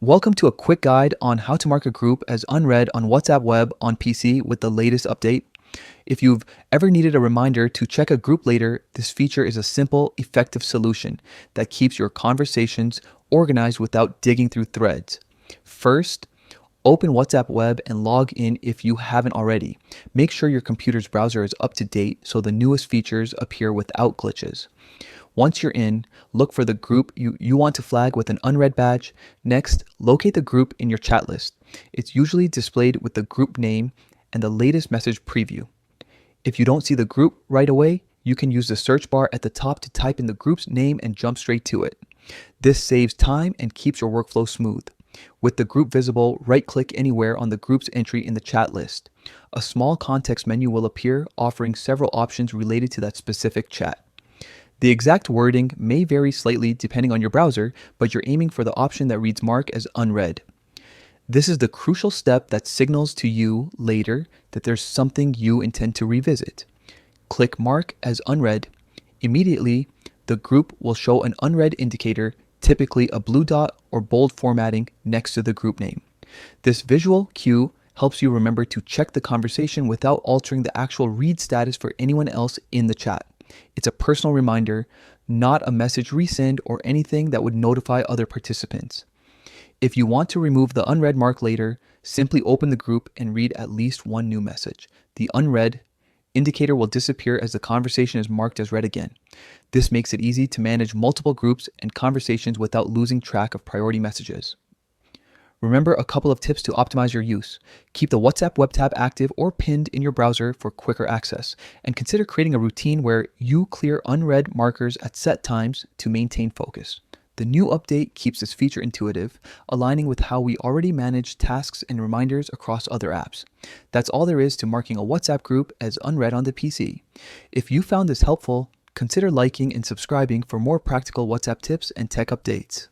Welcome to a quick guide on how to mark a group as unread on WhatsApp Web on PC with the latest update. If you've ever needed a reminder to check a group later, this feature is a simple, effective solution that keeps your conversations organized without digging through threads. First, open WhatsApp Web and log in if you haven't already. Make sure your computer's browser is up to date so the newest features appear without glitches. Once you're in, look for the group you want to flag with an unread badge. Next, locate the group in your chat list. It's usually displayed with the group name and the latest message preview. If you don't see the group right away, you can use the search bar at the top to type in the group's name and jump straight to it. This saves time and keeps your workflow smooth. With the group visible, right-click anywhere on the group's entry in the chat list. A small context menu will appear, offering several options related to that specific chat. The exact wording may vary slightly depending on your browser, but you're aiming for the option that reads Mark as unread. This is the crucial step that signals to you later that there's something you intend to revisit. Click Mark as unread. Immediately, the group will show an unread indicator, typically a blue dot or bold formatting next to the group name. This visual cue helps you remember to check the conversation without altering the actual read status for anyone else in the chat. It's a personal reminder, not a message resend or anything that would notify other participants. If you want to remove the unread mark later, simply open the group and read at least one new message. The unread indicator will disappear as the conversation is marked as read again. This makes it easy to manage multiple groups and conversations without losing track of priority messages. Remember a couple of tips to optimize your use. Keep the WhatsApp web tab active or pinned in your browser for quicker access, and consider creating a routine where you clear unread markers at set times to maintain focus. The new update keeps this feature intuitive, aligning with how we already manage tasks and reminders across other apps. That's all there is to marking a WhatsApp group as unread on the PC. If you found this helpful, consider liking and subscribing for more practical WhatsApp tips and tech updates.